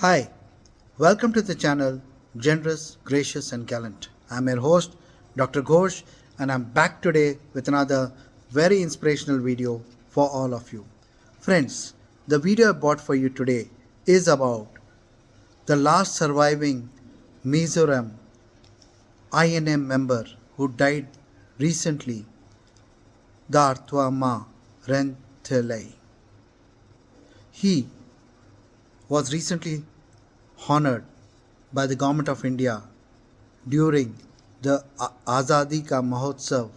Hi, welcome to the channel Generous, Gracious and Gallant. I'm your host Dr. Ghosh and I'm back today with another very inspirational video for all of you. Friends, the video I bought for you today is about the last surviving Mizoram INM member who died recently, Darthawma Renthlei. He was recently honored by the Government of India during the Azadi Ka Mahotsav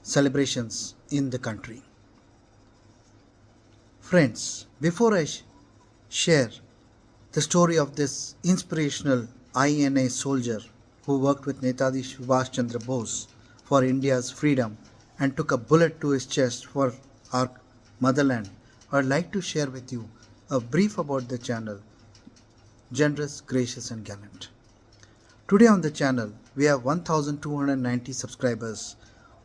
celebrations in the country. Friends, before I share the story of this inspirational INA soldier who worked with Netaji Subhash Chandra Bose for India's freedom and took a bullet to his chest for our motherland, I would like to share with you a brief about the channel Generous, Gracious and Gallant. Today on the channel, we have 1290 subscribers,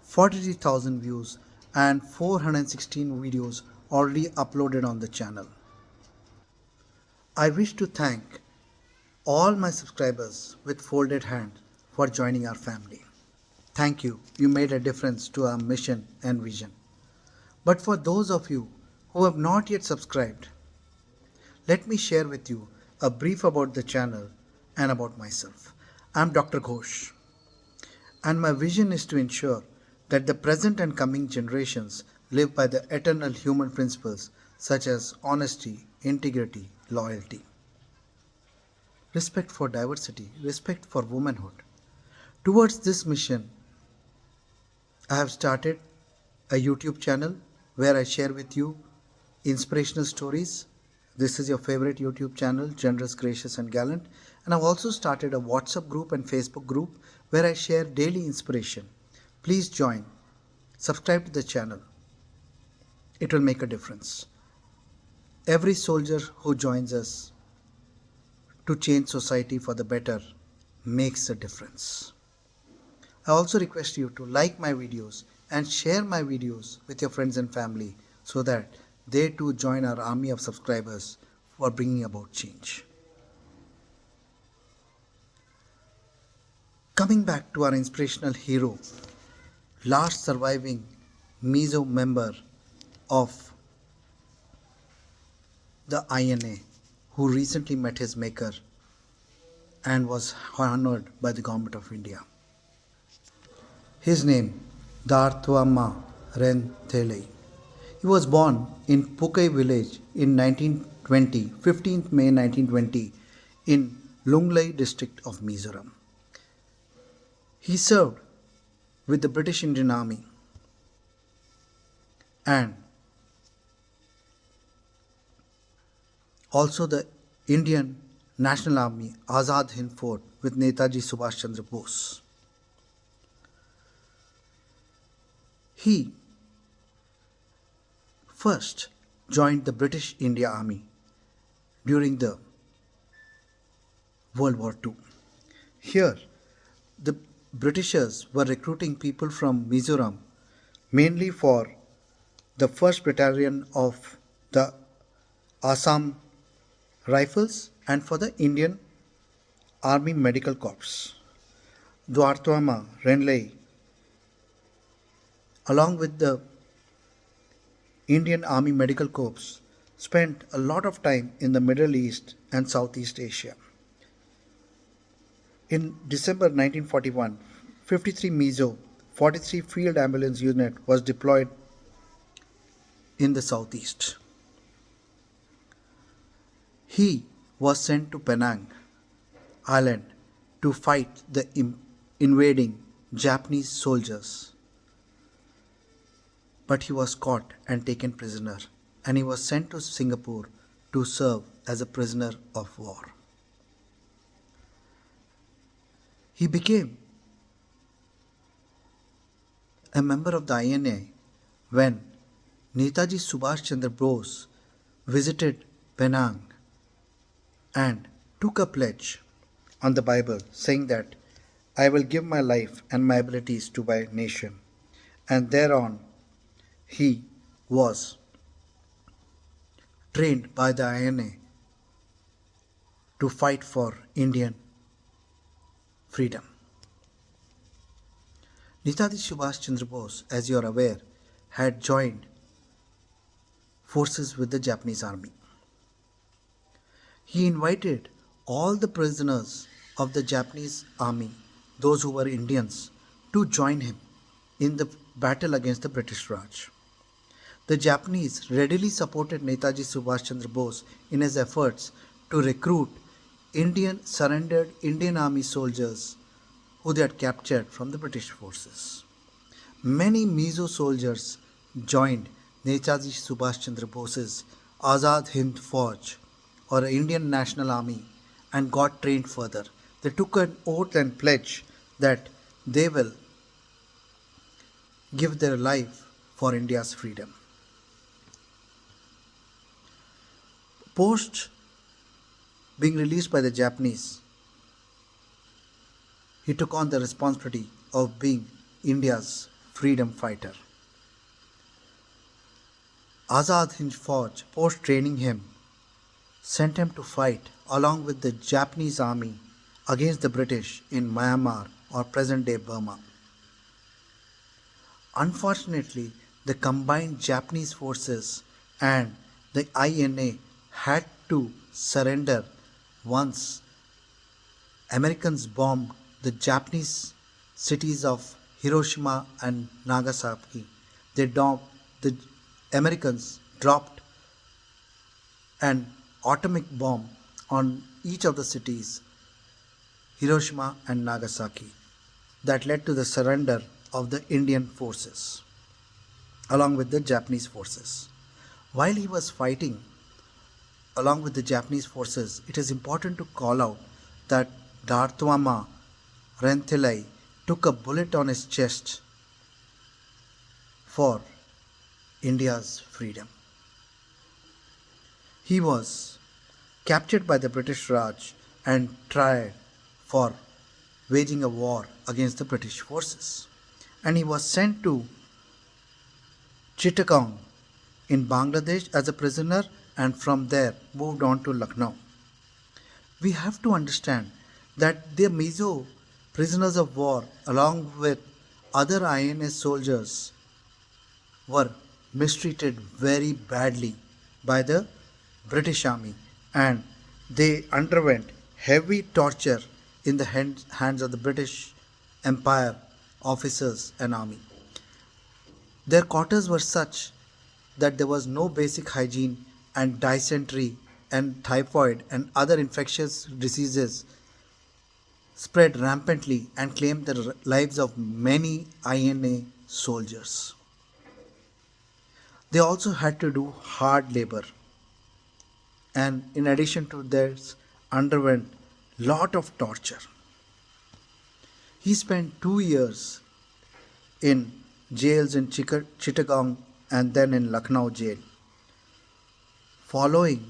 43,000 views and 416 videos already uploaded on the channel. I wish to thank all my subscribers with folded hand for joining our family. Thank you. You made a difference to our mission and vision. But for those of you who have not yet subscribed, let me share with you a brief about the channel and about myself. I'm Dr. Ghosh, and my vision is to ensure that the present and coming generations live by the eternal human principles such as honesty, integrity, loyalty, respect for diversity, respect for womanhood. Towards this mission, I have started a YouTube channel where I share with you inspirational stories. This is your favorite YouTube channel, Generous, Gracious and Gallant. And I've also started a WhatsApp group and Facebook group where I share daily inspiration. Please join. Subscribe to the channel. It will make a difference. Every soldier who joins us to change society for the better makes a difference. I also request you to like my videos and share my videos with your friends and family so that they too join our army of subscribers for bringing about change. Coming back to our inspirational hero, last surviving Mizo member of the INA who recently met his maker and was honored by the Government of India. His name, Darthawma Renthlei. He was born in Pukai village in 1920, 15th May 1920 in Lunglei district of Mizoram. He served with the British Indian Army and also the Indian National Army Azad Hind Fauj with Netaji Subhash Chandra Bose. He first joined the British India Army during the World War II. Here, the Britishers were recruiting people from Mizoram mainly for the 1st Battalion of the Assam Rifles and for the Indian Army Medical Corps. Darthawma Renthlei, along with the Indian Army Medical Corps, spent a lot of time in the Middle East and Southeast Asia. In December 1941, 53 Mizo 43 Field Ambulance Unit was deployed in the Southeast. He was sent to Penang Island to fight the invading Japanese soldiers. But he was caught and taken prisoner, and he was sent to Singapore to serve as a prisoner of war. He became a member of the INA when Netaji Subhash Chandra Bose visited Penang and took a pledge on the Bible saying that I will give my life and my abilities to my nation. And thereon he was trained by the INA to fight for Indian freedom. Netaji Subhash Chandra Bose, as you are aware, had joined forces with the Japanese army. He invited all the prisoners of the Japanese army, those who were Indians, to join him in the battle against the British Raj. The Japanese readily supported Netaji Subhash Chandra Bose in his efforts to recruit surrendered Indian army soldiers who they had captured from the British forces. Many Mizo soldiers joined Netaji Subhash Chandra Bose's Azad Hind Fauj, or Indian National Army, and got trained further. They took an oath and pledge that they will give their life for India's freedom. Post being released by the Japanese, he took on the responsibility of being India's freedom fighter. Azad Hind Fauj, post training him, sent him to fight along with the Japanese army against the British in Myanmar, or present day Burma. Unfortunately, the combined Japanese forces and the INA had to surrender once Americans bombed the Japanese cities of Hiroshima and Nagasaki. The Americans dropped an atomic bomb on each of the cities, Hiroshima and Nagasaki, that led to the surrender of the Indian forces along with the Japanese forces. While he was fighting along with the Japanese forces, it is important to call out that Darthawma Renthlei took a bullet on his chest for India's freedom. He was captured by the British Raj and tried for waging a war against the British forces. And he was sent to Chittagong in Bangladesh as a prisoner, and from there moved on to Lucknow. We have to understand that the Mizo prisoners of war, along with other INA soldiers, were mistreated very badly by the British Army, and they underwent heavy torture in the hands of the British Empire officers and army. Their quarters were such that there was no basic hygiene, and dysentery and typhoid and other infectious diseases spread rampantly and claimed the lives of many INA soldiers. They also had to do hard labor, and in addition to this underwent lot of torture. He spent 2 years in jails in Chittagong and then in Lucknow jail. Following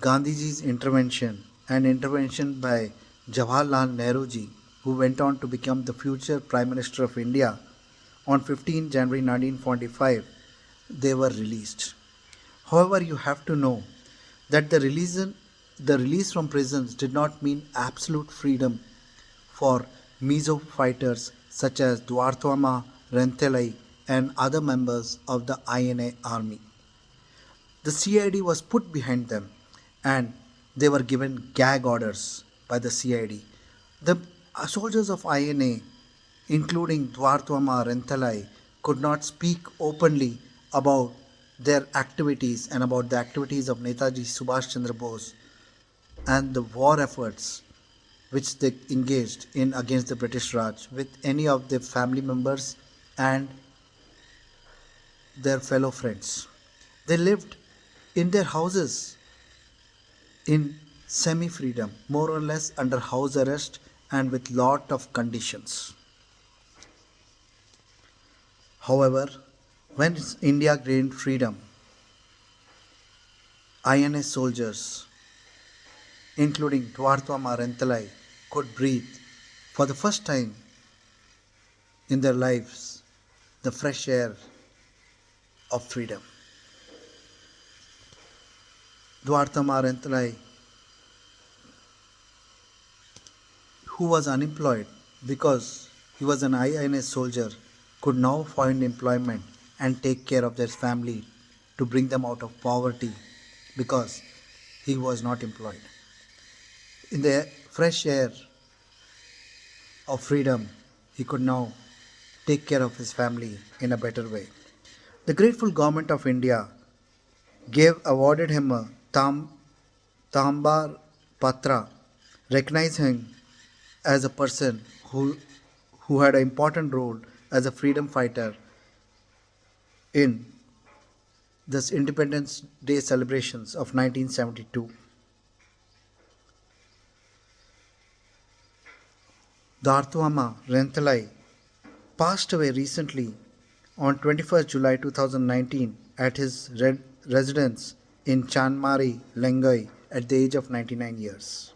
Gandhiji's intervention and intervention by Jawaharlal Nehru ji, who went on to become the future Prime Minister of India, on 15 January 1945, they were released. However, you have to know that the release from prisons did not mean absolute freedom for Mizo fighters such as Darthawma Renthlei and other members of the INA army. The CID was put behind them, and they were given gag orders by the CID. The soldiers of INA, including Darthawma Renthlei, could not speak openly about their activities and about the activities of Netaji Subhash Chandra Bose and the war efforts which they engaged in against the British Raj with any of their family members and their fellow friends. They lived in their houses in semi-freedom, more or less under house arrest and with lot of conditions. However, when India gained freedom, INA soldiers, including Darthawma Renthlei, could breathe for the first time in their lives the fresh air of freedom. Darthawma Renthlei, who was unemployed because he was an INS soldier, could now find employment and take care of their family to bring them out of poverty because he was not employed. In the fresh air of freedom, he could now take care of his family in a better way. The grateful government of India awarded him a Tambar Patra, recognizing him as a person who had an important role as a freedom fighter in this Independence Day celebrations of 1972. Darthawma Renthlei passed away recently on 21st July 2019 at his residence in Chanmari, Lengoi at the age of 99 years.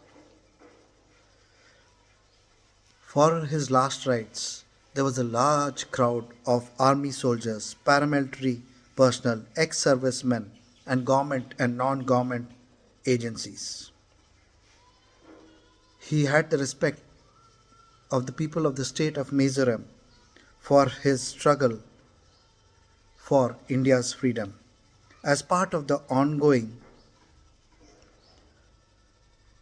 For his last rites, there was a large crowd of army soldiers, paramilitary personnel, ex-servicemen, and government and non-government agencies. He had the respect of the people of the state of Mizoram for his struggle for India's freedom. As part of the ongoing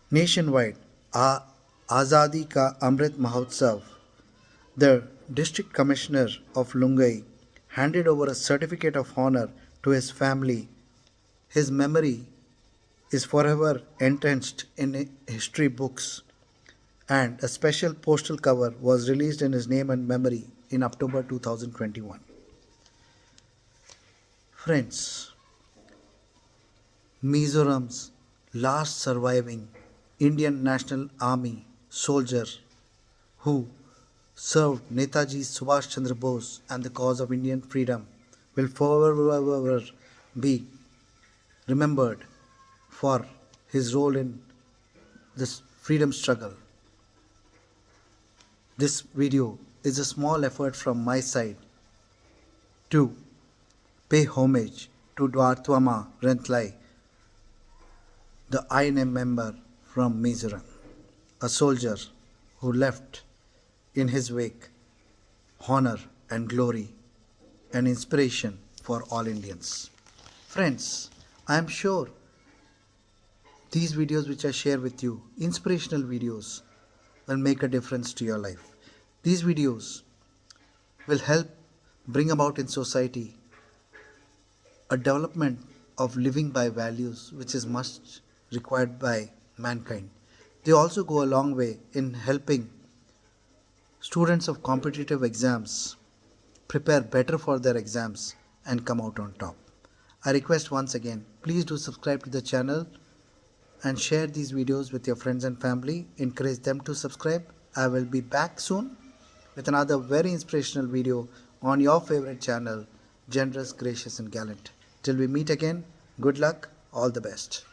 nationwide Azadi Ka Amrit Mahotsav, the district commissioner of Lungai handed over a certificate of honor to his family. His memory is forever entrenched in history books, and a special postal cover was released in his name and memory in October 2021. Friends, Mizoram's last surviving Indian National Army soldier who served Netaji Subhash Chandra Bose and the cause of Indian freedom will forever be remembered for his role in this freedom struggle. This video is a small effort from my side to pay homage to Darthawma Renthlei, the INM member from Mizoram, a soldier who left in his wake honor and glory and inspiration for all Indians. Friends, I am sure these videos which I share with you, inspirational videos, will make a difference to your life. These videos will help bring about in society a development of living by values which is much required by mankind. They also go a long way in helping students of competitive exams prepare better for their exams and come out on top. I request once again, please do subscribe to the channel and share these videos with your friends and family. Encourage them to subscribe. I will be back soon with another very inspirational video on your favorite channel, Generous, Gracious and Gallant. Till we meet again, good luck, all the best.